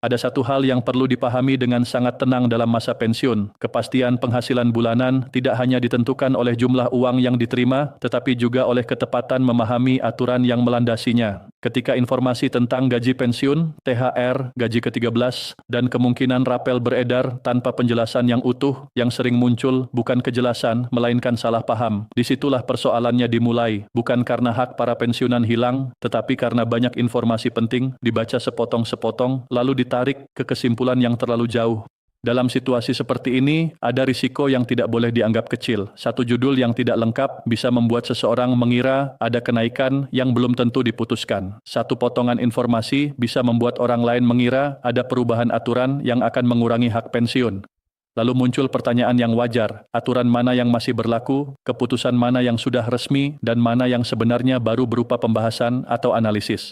Ada satu hal yang perlu dipahami dengan sangat tenang dalam masa pensiun. Kepastian penghasilan bulanan tidak hanya ditentukan oleh jumlah uang yang diterima, tetapi juga oleh ketepatan memahami aturan yang melandasinya. Ketika informasi tentang gaji pensiun, THR, gaji ke-13, dan kemungkinan rapel beredar tanpa penjelasan yang utuh, yang sering muncul bukan kejelasan, melainkan salah paham. Disitulah persoalannya dimulai, bukan karena hak para pensiunan hilang, tetapi karena banyak informasi penting dibaca sepotong-sepotong, lalu ditarik ke kesimpulan yang terlalu jauh. Dalam situasi seperti ini, ada risiko yang tidak boleh dianggap kecil. Satu judul yang tidak lengkap bisa membuat seseorang mengira ada kenaikan yang belum tentu diputuskan. Satu potongan informasi bisa membuat orang lain mengira ada perubahan aturan yang akan mengurangi hak pensiun. Lalu muncul pertanyaan yang wajar, aturan mana yang masih berlaku, keputusan mana yang sudah resmi, dan mana yang sebenarnya baru berupa pembahasan atau analisis.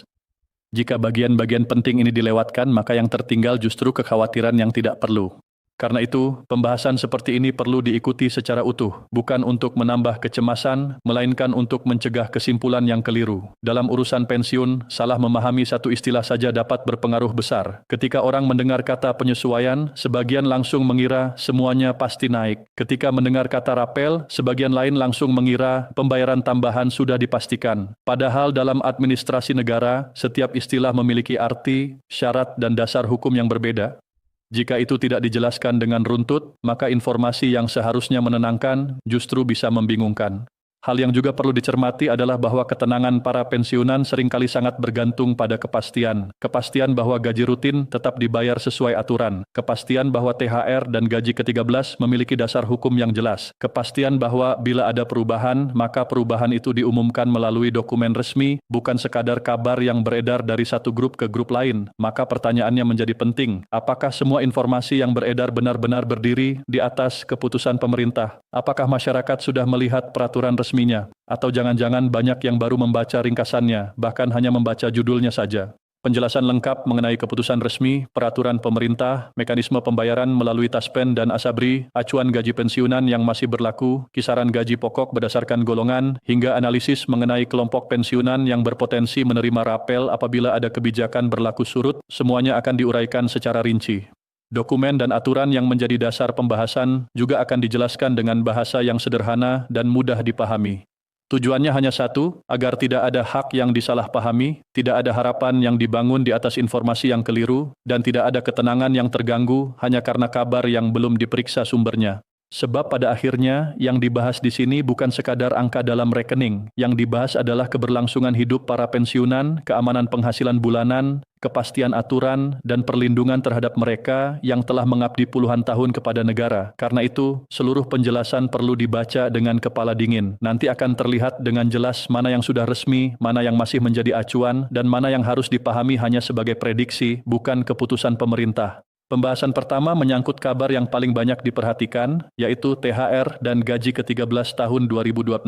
Jika bagian-bagian penting ini dilewatkan, maka yang tertinggal justru kekhawatiran yang tidak perlu. Karena itu, pembahasan seperti ini perlu diikuti secara utuh, bukan untuk menambah kecemasan, melainkan untuk mencegah kesimpulan yang keliru. Dalam urusan pensiun, salah memahami satu istilah saja dapat berpengaruh besar. Ketika orang mendengar kata penyesuaian, sebagian langsung mengira semuanya pasti naik. Ketika mendengar kata rapel, sebagian lain langsung mengira pembayaran tambahan sudah dipastikan. Padahal dalam administrasi negara, setiap istilah memiliki arti, syarat, dan dasar hukum yang berbeda. Jika itu tidak dijelaskan dengan runtut, maka informasi yang seharusnya menenangkan justru bisa membingungkan. Hal yang juga perlu dicermati adalah bahwa ketenangan para pensiunan seringkali sangat bergantung pada kepastian. Kepastian bahwa gaji rutin tetap dibayar sesuai aturan. Kepastian bahwa THR dan gaji ke-13 memiliki dasar hukum yang jelas. Kepastian bahwa bila ada perubahan, maka perubahan itu diumumkan melalui dokumen resmi, bukan sekadar kabar yang beredar dari satu grup ke grup lain. Maka pertanyaannya menjadi penting. Apakah semua informasi yang beredar benar-benar berdiri di atas keputusan pemerintah? Apakah masyarakat sudah melihat peraturan resminya? Atau jangan-jangan banyak yang baru membaca ringkasannya, bahkan hanya membaca judulnya saja? Penjelasan lengkap mengenai keputusan resmi, peraturan pemerintah, mekanisme pembayaran melalui Taspen dan Asabri, acuan gaji pensiunan yang masih berlaku, kisaran gaji pokok berdasarkan golongan, hingga analisis mengenai kelompok pensiunan yang berpotensi menerima rapel apabila ada kebijakan berlaku surut, semuanya akan diuraikan secara rinci. Dokumen dan aturan yang menjadi dasar pembahasan juga akan dijelaskan dengan bahasa yang sederhana dan mudah dipahami. Tujuannya hanya satu, agar tidak ada hak yang disalahpahami, tidak ada harapan yang dibangun di atas informasi yang keliru, dan tidak ada ketenangan yang terganggu hanya karena kabar yang belum diperiksa sumbernya. Sebab pada akhirnya, yang dibahas di sini bukan sekadar angka dalam rekening. Yang dibahas adalah keberlangsungan hidup para pensiunan, keamanan penghasilan bulanan, kepastian aturan, dan perlindungan terhadap mereka yang telah mengabdi puluhan tahun kepada negara. Karena itu, seluruh penjelasan perlu dibaca dengan kepala dingin. Nanti akan terlihat dengan jelas mana yang sudah resmi, mana yang masih menjadi acuan, dan mana yang harus dipahami hanya sebagai prediksi, bukan keputusan pemerintah. Pembahasan pertama menyangkut kabar yang paling banyak diperhatikan, yaitu THR dan gaji ke-13 tahun 2026.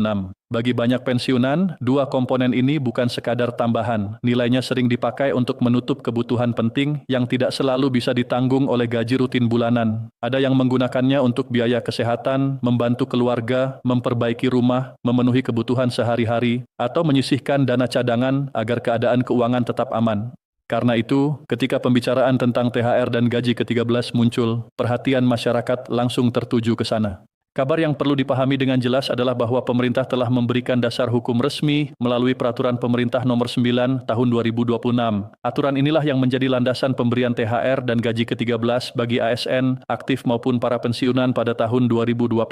Bagi banyak pensiunan, dua komponen ini bukan sekadar tambahan. Nilainya sering dipakai untuk menutup kebutuhan penting yang tidak selalu bisa ditanggung oleh gaji rutin bulanan. Ada yang menggunakannya untuk biaya kesehatan, membantu keluarga, memperbaiki rumah, memenuhi kebutuhan sehari-hari, atau menyisihkan dana cadangan agar keadaan keuangan tetap aman. Karena itu, ketika pembicaraan tentang THR dan gaji ke-13 muncul, perhatian masyarakat langsung tertuju ke sana. Kabar yang perlu dipahami dengan jelas adalah bahwa pemerintah telah memberikan dasar hukum resmi melalui Peraturan Pemerintah Nomor 9 Tahun 2026. Aturan inilah yang menjadi landasan pemberian THR dan gaji ke-13 bagi ASN, aktif maupun para pensiunan pada tahun 2026.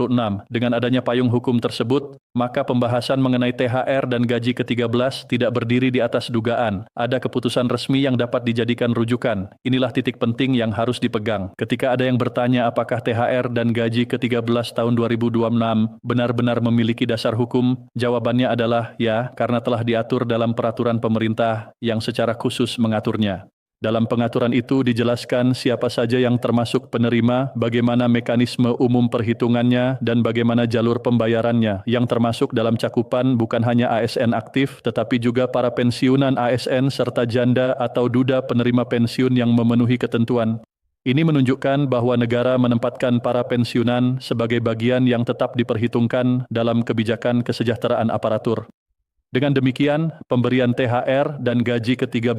Dengan adanya payung hukum tersebut, maka pembahasan mengenai THR dan gaji ke-13 tidak berdiri di atas dugaan. Ada keputusan resmi yang dapat dijadikan rujukan. Inilah titik penting yang harus dipegang. Ketika ada yang bertanya apakah THR dan gaji ke-13 tahun 2026 benar-benar memiliki dasar hukum, jawabannya adalah ya, karena telah diatur dalam peraturan pemerintah yang secara khusus mengaturnya. Dalam pengaturan itu dijelaskan siapa saja yang termasuk penerima, bagaimana mekanisme umum perhitungannya, dan bagaimana jalur pembayarannya, yang termasuk dalam cakupan bukan hanya ASN aktif, tetapi juga para pensiunan ASN serta janda atau duda penerima pensiun yang memenuhi ketentuan. Ini menunjukkan bahwa negara menempatkan para pensiunan sebagai bagian yang tetap diperhitungkan dalam kebijakan kesejahteraan aparatur. Dengan demikian, pemberian THR dan gaji ke-13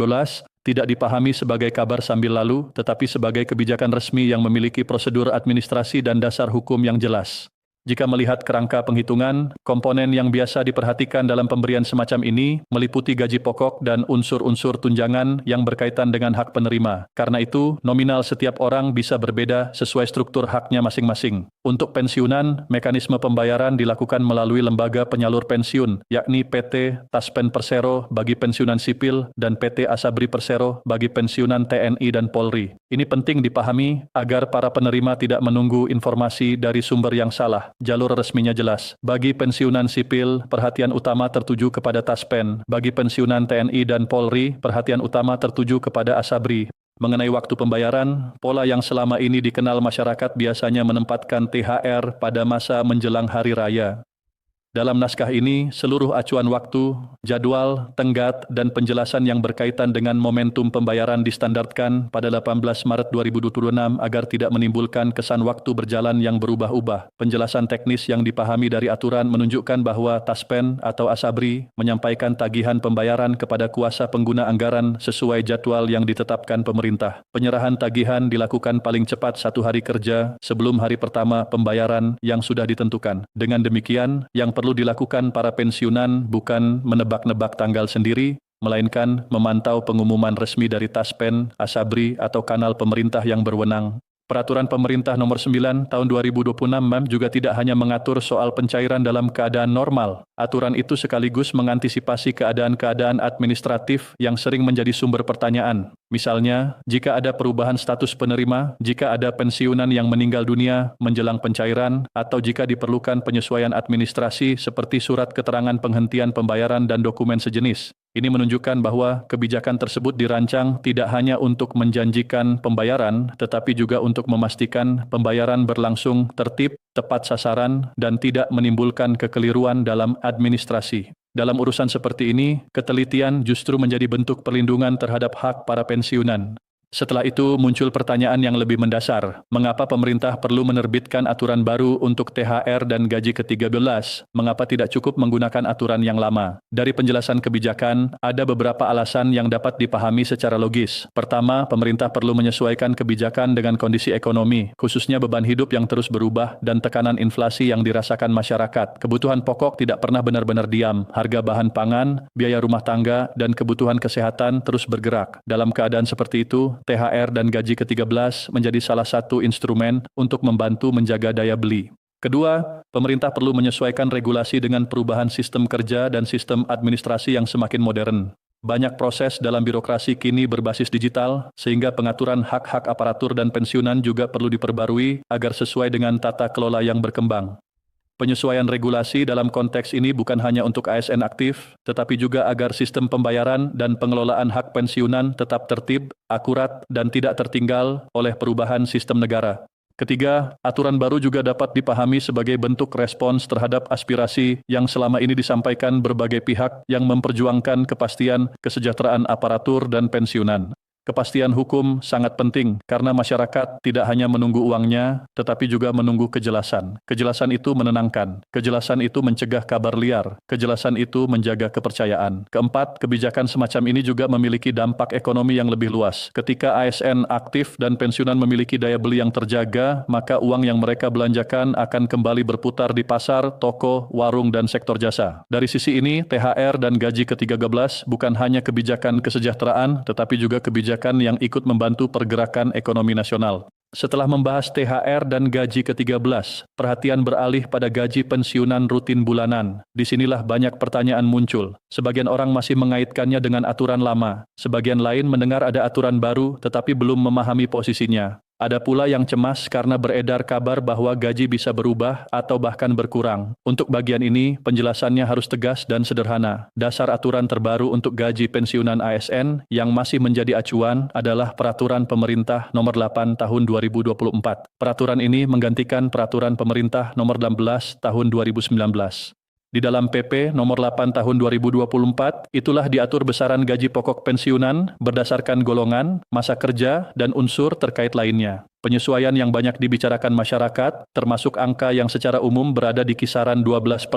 tidak dipahami sebagai kabar sambil lalu, tetapi sebagai kebijakan resmi yang memiliki prosedur administrasi dan dasar hukum yang jelas. Jika melihat kerangka penghitungan, komponen yang biasa diperhatikan dalam pemberian semacam ini meliputi gaji pokok dan unsur-unsur tunjangan yang berkaitan dengan hak penerima. Karena itu, nominal setiap orang bisa berbeda sesuai struktur haknya masing-masing. Untuk pensiunan, mekanisme pembayaran dilakukan melalui lembaga penyalur pensiun, yakni PT Taspen Persero bagi pensiunan sipil dan PT Asabri Persero bagi pensiunan TNI dan Polri. Ini penting dipahami agar para penerima tidak menunggu informasi dari sumber yang salah. Jalur resminya jelas. Bagi pensiunan sipil, perhatian utama tertuju kepada Taspen. Bagi pensiunan TNI dan Polri, perhatian utama tertuju kepada Asabri. Mengenai waktu pembayaran, pola yang selama ini dikenal masyarakat biasanya menempatkan THR pada masa menjelang hari raya. Dalam naskah ini, seluruh acuan waktu, jadwal, tenggat, dan penjelasan yang berkaitan dengan momentum pembayaran distandarkan pada 18 Maret 2026 agar tidak menimbulkan kesan waktu berjalan yang berubah-ubah. Penjelasan teknis yang dipahami dari aturan menunjukkan bahwa Taspen atau Asabri menyampaikan tagihan pembayaran kepada kuasa pengguna anggaran sesuai jadwal yang ditetapkan pemerintah. Penyerahan tagihan dilakukan paling cepat 1 hari kerja sebelum hari pertama pembayaran yang sudah ditentukan. Dengan demikian, yang perlu dilakukan para pensiunan bukan menebak-nebak tanggal sendiri, melainkan memantau pengumuman resmi dari Taspen, Asabri, atau kanal pemerintah yang berwenang. Peraturan Pemerintah Nomor 9 Tahun 2026 juga tidak hanya mengatur soal pencairan dalam keadaan normal. Aturan itu sekaligus mengantisipasi keadaan-keadaan administratif yang sering menjadi sumber pertanyaan. Misalnya, jika ada perubahan status penerima, jika ada pensiunan yang meninggal dunia menjelang pencairan, atau jika diperlukan penyesuaian administrasi seperti surat keterangan penghentian pembayaran dan dokumen sejenis. Ini menunjukkan bahwa kebijakan tersebut dirancang tidak hanya untuk menjanjikan pembayaran, tetapi juga untuk memastikan pembayaran berlangsung tertib, tepat sasaran, dan tidak menimbulkan kekeliruan dalam administrasi. Dalam urusan seperti ini, ketelitian justru menjadi bentuk perlindungan terhadap hak para pensiunan. Setelah itu muncul pertanyaan yang lebih mendasar. Mengapa pemerintah perlu menerbitkan aturan baru untuk THR dan gaji ke-13? Mengapa tidak cukup menggunakan aturan yang lama? Dari penjelasan kebijakan, ada beberapa alasan yang dapat dipahami secara logis. Pertama, pemerintah perlu menyesuaikan kebijakan dengan kondisi ekonomi, khususnya beban hidup yang terus berubah dan tekanan inflasi yang dirasakan masyarakat. Kebutuhan pokok tidak pernah benar-benar diam. Harga bahan pangan, biaya rumah tangga, dan kebutuhan kesehatan terus bergerak. Dalam keadaan seperti itu, THR dan gaji ke-13 menjadi salah satu instrumen untuk membantu menjaga daya beli. Kedua, pemerintah perlu menyesuaikan regulasi dengan perubahan sistem kerja dan sistem administrasi yang semakin modern. Banyak proses dalam birokrasi kini berbasis digital, sehingga pengaturan hak-hak aparatur dan pensiunan juga perlu diperbarui agar sesuai dengan tata kelola yang berkembang. Penyesuaian regulasi dalam konteks ini bukan hanya untuk ASN aktif, tetapi juga agar sistem pembayaran dan pengelolaan hak pensiunan tetap tertib, akurat, dan tidak tertinggal oleh perubahan sistem negara. Ketiga, aturan baru juga dapat dipahami sebagai bentuk respons terhadap aspirasi yang selama ini disampaikan berbagai pihak yang memperjuangkan kepastian kesejahteraan aparatur dan pensiunan. Kepastian hukum sangat penting karena masyarakat tidak hanya menunggu uangnya, tetapi juga menunggu kejelasan. Kejelasan itu menenangkan, kejelasan itu mencegah kabar liar, kejelasan itu menjaga kepercayaan. Keempat, kebijakan semacam ini juga memiliki dampak ekonomi yang lebih luas. Ketika ASN aktif dan pensiunan memiliki daya beli yang terjaga, maka uang yang mereka belanjakan akan kembali berputar di pasar, toko, warung, dan sektor jasa. Dari sisi ini, THR dan gaji ke-13 bukan hanya kebijakan kesejahteraan, tetapi juga kebijakan yang ikut membantu pergerakan ekonomi nasional. Setelah membahas THR dan gaji ke-13, perhatian beralih pada gaji pensiunan rutin bulanan. Disinilah banyak pertanyaan muncul. Sebagian orang masih mengaitkannya dengan aturan lama. Sebagian lain mendengar ada aturan baru tetapi belum memahami posisinya. Ada pula yang cemas karena beredar kabar bahwa gaji bisa berubah atau bahkan berkurang. Untuk bagian ini, penjelasannya harus tegas dan sederhana. Dasar aturan terbaru untuk gaji pensiunan ASN yang masih menjadi acuan adalah Peraturan Pemerintah Nomor 8 Tahun 2024. Peraturan ini menggantikan Peraturan Pemerintah Nomor 16 Tahun 2019. Di dalam PP Nomor 8 Tahun 2024, itulah diatur besaran gaji pokok pensiunan berdasarkan golongan, masa kerja, dan unsur terkait lainnya. Penyesuaian yang banyak dibicarakan masyarakat, termasuk angka yang secara umum berada di kisaran 12%,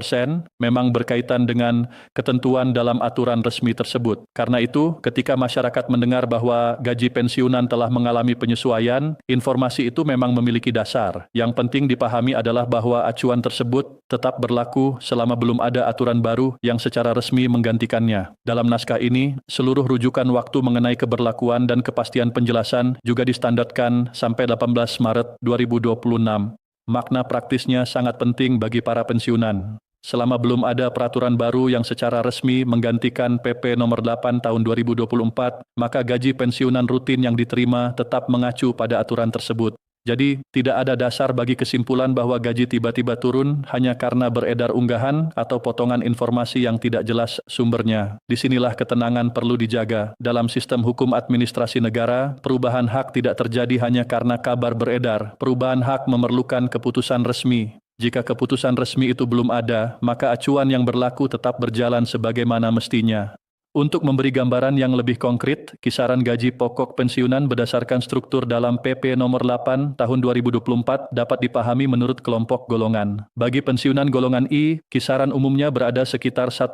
memang berkaitan dengan ketentuan dalam aturan resmi tersebut. Karena itu, ketika masyarakat mendengar bahwa gaji pensiunan telah mengalami penyesuaian, informasi itu memang memiliki dasar. Yang penting dipahami adalah bahwa acuan tersebut tetap berlaku selama belum ada aturan baru yang secara resmi menggantikannya. Dalam naskah ini, seluruh rujukan waktu mengenai keberlakuan dan kepastian penjelasan juga distandarkan sampai 18 Maret 2026. Makna praktisnya sangat penting bagi para pensiunan. Selama belum ada peraturan baru yang secara resmi menggantikan PP Nomor 8 Tahun 2024, maka gaji pensiunan rutin yang diterima tetap mengacu pada aturan tersebut. Jadi, tidak ada dasar bagi kesimpulan bahwa gaji tiba-tiba turun hanya karena beredar unggahan atau potongan informasi yang tidak jelas sumbernya. Disinilah ketenangan perlu dijaga. Dalam sistem hukum administrasi negara, perubahan hak tidak terjadi hanya karena kabar beredar. Perubahan hak memerlukan keputusan resmi. Jika keputusan resmi itu belum ada, maka acuan yang berlaku tetap berjalan sebagaimana mestinya. Untuk memberi gambaran yang lebih konkret, kisaran gaji pokok pensiunan berdasarkan struktur dalam PP Nomor 8 Tahun 2024 dapat dipahami menurut kelompok golongan. Bagi pensiunan golongan I, kisaran umumnya berada sekitar 1,7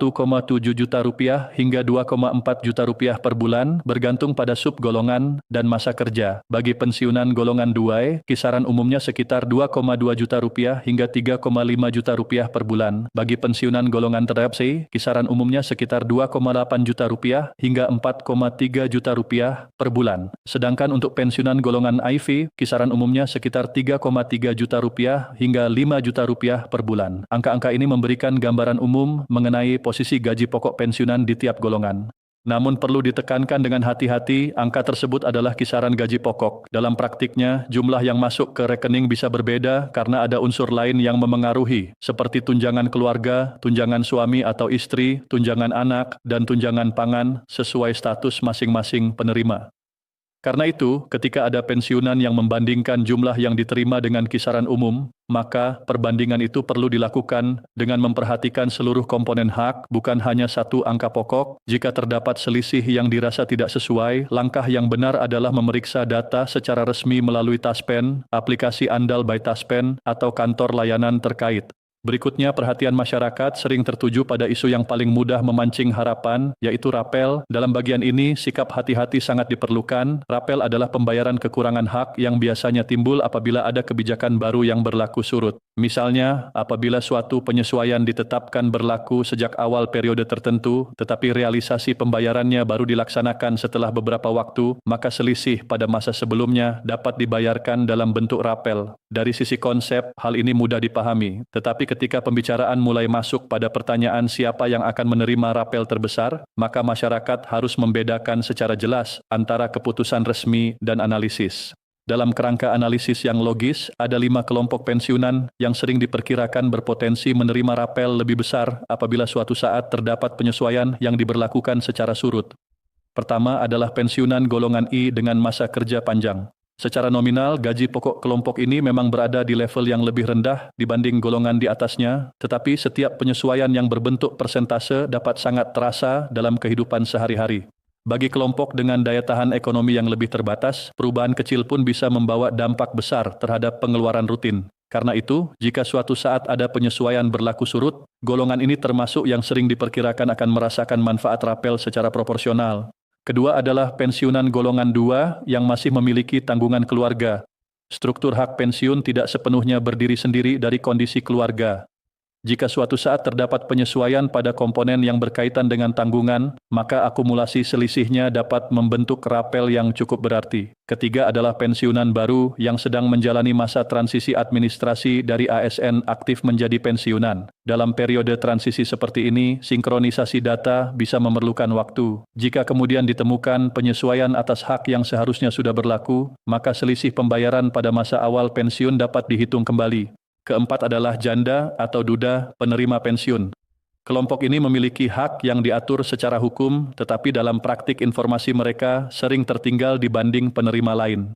juta rupiah hingga 2,4 juta rupiah per bulan, bergantung pada subgolongan dan masa kerja. Bagi pensiunan golongan 2, kisaran umumnya sekitar 2,2 juta rupiah hingga 3,5 juta rupiah per bulan. Bagi pensiunan golongan terhadap C, kisaran umumnya sekitar 2,8 juta rupiah hingga 4,3 juta rupiah per bulan. Sedangkan untuk pensiunan golongan IV, kisaran umumnya sekitar 3,3 juta rupiah hingga 5 juta rupiah per bulan. Angka-angka ini memberikan gambaran umum mengenai posisi gaji pokok pensiunan di tiap golongan. Namun perlu ditekankan dengan hati-hati, angka tersebut adalah kisaran gaji pokok. Dalam praktiknya, jumlah yang masuk ke rekening bisa berbeda karena ada unsur lain yang memengaruhi, seperti tunjangan keluarga, tunjangan suami atau istri, tunjangan anak, dan tunjangan pangan sesuai status masing-masing penerima. Karena itu, ketika ada pensiunan yang membandingkan jumlah yang diterima dengan kisaran umum, maka perbandingan itu perlu dilakukan dengan memperhatikan seluruh komponen hak, bukan hanya satu angka pokok. Jika terdapat selisih yang dirasa tidak sesuai, langkah yang benar adalah memeriksa data secara resmi melalui Taspen, aplikasi andal by Taspen, atau kantor layanan terkait. Berikutnya, perhatian masyarakat sering tertuju pada isu yang paling mudah memancing harapan, yaitu rapel. Dalam bagian ini, sikap hati-hati sangat diperlukan. Rapel adalah pembayaran kekurangan hak yang biasanya timbul apabila ada kebijakan baru yang berlaku surut. Misalnya, apabila suatu penyesuaian ditetapkan berlaku sejak awal periode tertentu, tetapi realisasi pembayarannya baru dilaksanakan setelah beberapa waktu, maka selisih pada masa sebelumnya dapat dibayarkan dalam bentuk rapel. Dari sisi konsep, hal ini mudah dipahami, tetapi ketika pembicaraan mulai masuk pada pertanyaan siapa yang akan menerima rapel terbesar, maka masyarakat harus membedakan secara jelas antara keputusan resmi dan analisis. Dalam kerangka analisis yang logis, ada 5 kelompok pensiunan yang sering diperkirakan berpotensi menerima rapel lebih besar apabila suatu saat terdapat penyesuaian yang diberlakukan secara surut. Pertama adalah pensiunan golongan I dengan masa kerja panjang. Secara nominal, gaji pokok kelompok ini memang berada di level yang lebih rendah dibanding golongan di atasnya, tetapi setiap penyesuaian yang berbentuk persentase dapat sangat terasa dalam kehidupan sehari-hari. Bagi kelompok dengan daya tahan ekonomi yang lebih terbatas, perubahan kecil pun bisa membawa dampak besar terhadap pengeluaran rutin. Karena itu, jika suatu saat ada penyesuaian berlaku surut, golongan ini termasuk yang sering diperkirakan akan merasakan manfaat rapel secara proporsional. Kedua adalah pensiunan golongan 2 yang masih memiliki tanggungan keluarga. Struktur hak pensiun tidak sepenuhnya berdiri sendiri dari kondisi keluarga. Jika suatu saat terdapat penyesuaian pada komponen yang berkaitan dengan tanggungan, maka akumulasi selisihnya dapat membentuk rapel yang cukup berarti. Ketiga adalah pensiunan baru yang sedang menjalani masa transisi administrasi dari ASN aktif menjadi pensiunan. Dalam periode transisi seperti ini, sinkronisasi data bisa memerlukan waktu. Jika kemudian ditemukan penyesuaian atas hak yang seharusnya sudah berlaku, maka selisih pembayaran pada masa awal pensiun dapat dihitung kembali. Keempat adalah janda atau duda penerima pensiun. Kelompok ini memiliki hak yang diatur secara hukum, tetapi dalam praktik informasi mereka sering tertinggal dibanding penerima lain.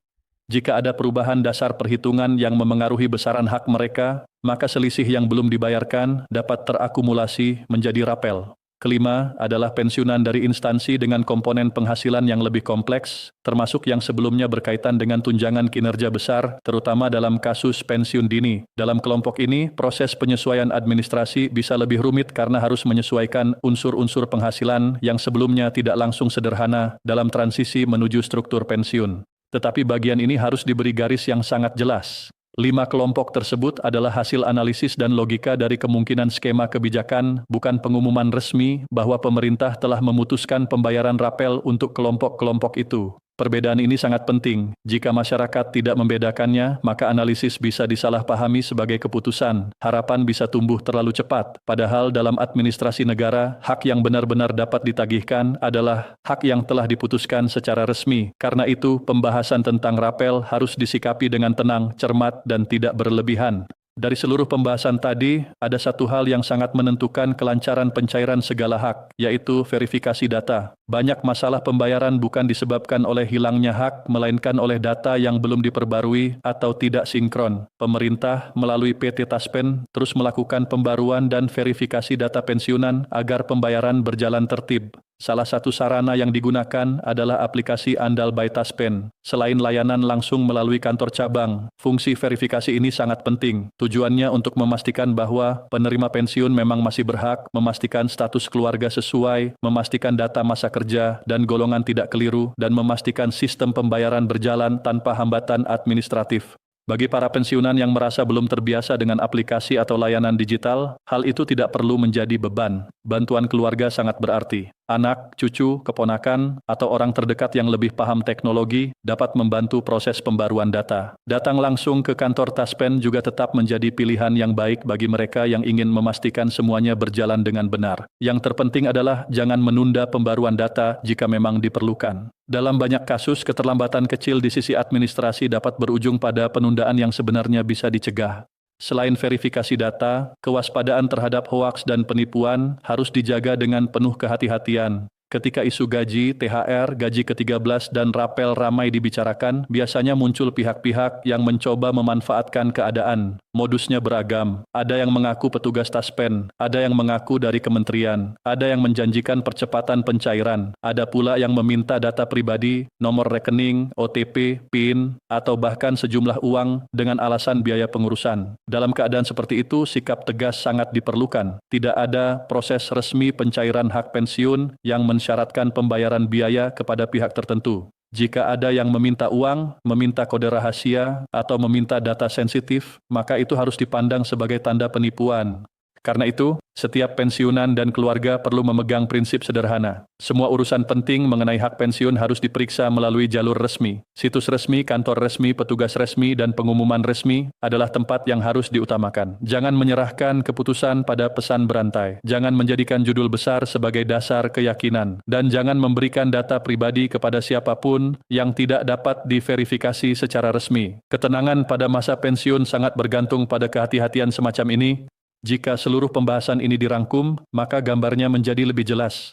Jika ada perubahan dasar perhitungan yang memengaruhi besaran hak mereka, maka selisih yang belum dibayarkan dapat terakumulasi menjadi rapel. Kelima adalah pensiunan dari instansi dengan komponen penghasilan yang lebih kompleks, termasuk yang sebelumnya berkaitan dengan tunjangan kinerja besar, terutama dalam kasus pensiun dini. Dalam kelompok ini, proses penyesuaian administrasi bisa lebih rumit karena harus menyesuaikan unsur-unsur penghasilan yang sebelumnya tidak langsung sederhana dalam transisi menuju struktur pensiun. Tetapi bagian ini harus diberi garis yang sangat jelas. 5 kelompok tersebut adalah hasil analisis dan logika dari kemungkinan skema kebijakan, bukan pengumuman resmi bahwa pemerintah telah memutuskan pembayaran rapel untuk kelompok-kelompok itu. Perbedaan ini sangat penting. Jika masyarakat tidak membedakannya, maka analisis bisa disalahpahami sebagai keputusan. Harapan bisa tumbuh terlalu cepat. Padahal dalam administrasi negara, hak yang benar-benar dapat ditagihkan adalah hak yang telah diputuskan secara resmi. Karena itu, pembahasan tentang rapel harus disikapi dengan tenang, cermat, dan tidak berlebihan. Dari seluruh pembahasan tadi, ada satu hal yang sangat menentukan kelancaran pencairan segala hak, yaitu verifikasi data. Banyak masalah pembayaran bukan disebabkan oleh hilangnya hak, melainkan oleh data yang belum diperbarui atau tidak sinkron. Pemerintah melalui PT Taspen terus melakukan pembaruan dan verifikasi data pensiunan agar pembayaran berjalan tertib. Salah satu sarana yang digunakan adalah aplikasi Andal by Taspen. Selain layanan langsung melalui kantor cabang, fungsi verifikasi ini sangat penting. Tujuannya untuk memastikan bahwa penerima pensiun memang masih berhak, memastikan status keluarga sesuai, memastikan data masa kerja dan golongan tidak keliru, dan memastikan sistem pembayaran berjalan tanpa hambatan administratif. Bagi para pensiunan yang merasa belum terbiasa dengan aplikasi atau layanan digital, hal itu tidak perlu menjadi beban. Bantuan keluarga sangat berarti. Anak, cucu, keponakan, atau orang terdekat yang lebih paham teknologi dapat membantu proses pembaruan data. Datang langsung ke kantor Taspen juga tetap menjadi pilihan yang baik bagi mereka yang ingin memastikan semuanya berjalan dengan benar. Yang terpenting adalah jangan menunda pembaruan data jika memang diperlukan. Dalam banyak kasus, keterlambatan kecil di sisi administrasi dapat berujung pada penundaan yang sebenarnya bisa dicegah. Selain verifikasi data, kewaspadaan terhadap hoaks dan penipuan harus dijaga dengan penuh kehati-hatian. Ketika isu gaji, THR, gaji ke-13 dan rapel ramai dibicarakan, biasanya muncul pihak-pihak yang mencoba memanfaatkan keadaan. Modusnya beragam. Ada yang mengaku petugas Taspen, ada yang mengaku dari kementerian, ada yang menjanjikan percepatan pencairan, ada pula yang meminta data pribadi, nomor rekening, OTP, PIN, atau bahkan sejumlah uang dengan alasan biaya pengurusan. Dalam keadaan seperti itu, sikap tegas sangat diperlukan. Tidak ada proses resmi pencairan hak pensiun yang mensyaratkan pembayaran biaya kepada pihak tertentu. Jika ada yang meminta uang, meminta kode rahasia, atau meminta data sensitif, maka itu harus dipandang sebagai tanda penipuan. Karena itu, setiap pensiunan dan keluarga perlu memegang prinsip sederhana. Semua urusan penting mengenai hak pensiun harus diperiksa melalui jalur resmi. Situs resmi, kantor resmi, petugas resmi, dan pengumuman resmi adalah tempat yang harus diutamakan. Jangan menyerahkan keputusan pada pesan berantai. Jangan menjadikan judul besar sebagai dasar keyakinan. Dan jangan memberikan data pribadi kepada siapapun yang tidak dapat diverifikasi secara resmi. Ketenangan pada masa pensiun sangat bergantung pada kehati-hatian semacam ini. Jika seluruh pembahasan ini dirangkum, maka gambarnya menjadi lebih jelas.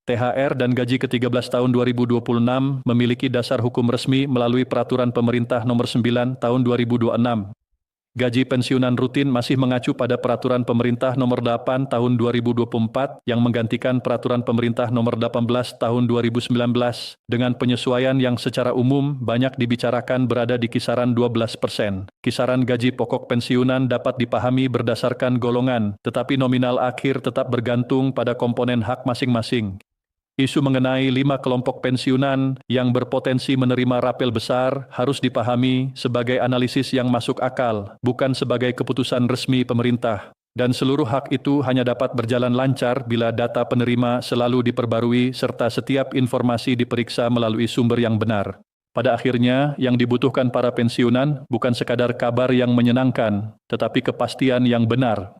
THR dan gaji ke-13 tahun 2026 memiliki dasar hukum resmi melalui Peraturan Pemerintah Nomor 9 Tahun 2026. Gaji pensiunan rutin masih mengacu pada Peraturan Pemerintah Nomor 8 Tahun 2024 yang menggantikan Peraturan Pemerintah Nomor 18 Tahun 2019 dengan penyesuaian yang secara umum banyak dibicarakan berada di kisaran 12%. Kisaran gaji pokok pensiunan dapat dipahami berdasarkan golongan, tetapi nominal akhir tetap bergantung pada komponen hak masing-masing. Isu mengenai 5 kelompok pensiunan yang berpotensi menerima rapel besar harus dipahami sebagai analisis yang masuk akal, bukan sebagai keputusan resmi pemerintah. Dan seluruh hak itu hanya dapat berjalan lancar bila data penerima selalu diperbarui serta setiap informasi diperiksa melalui sumber yang benar. Pada akhirnya, yang dibutuhkan para pensiunan bukan sekadar kabar yang menyenangkan, tetapi kepastian yang benar.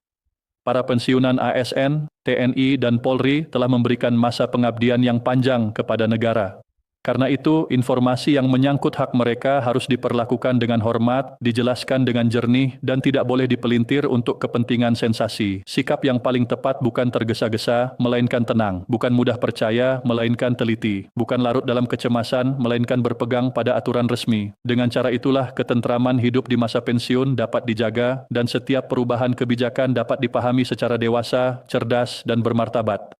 Para pensiunan ASN, TNI, dan Polri telah memberikan masa pengabdian yang panjang kepada negara. Karena itu, informasi yang menyangkut hak mereka harus diperlakukan dengan hormat, dijelaskan dengan jernih, dan tidak boleh dipelintir untuk kepentingan sensasi. Sikap yang paling tepat bukan tergesa-gesa, melainkan tenang. Bukan mudah percaya, melainkan teliti. Bukan larut dalam kecemasan, melainkan berpegang pada aturan resmi. Dengan cara itulah ketentraman hidup di masa pensiun dapat dijaga, dan setiap perubahan kebijakan dapat dipahami secara dewasa, cerdas, dan bermartabat.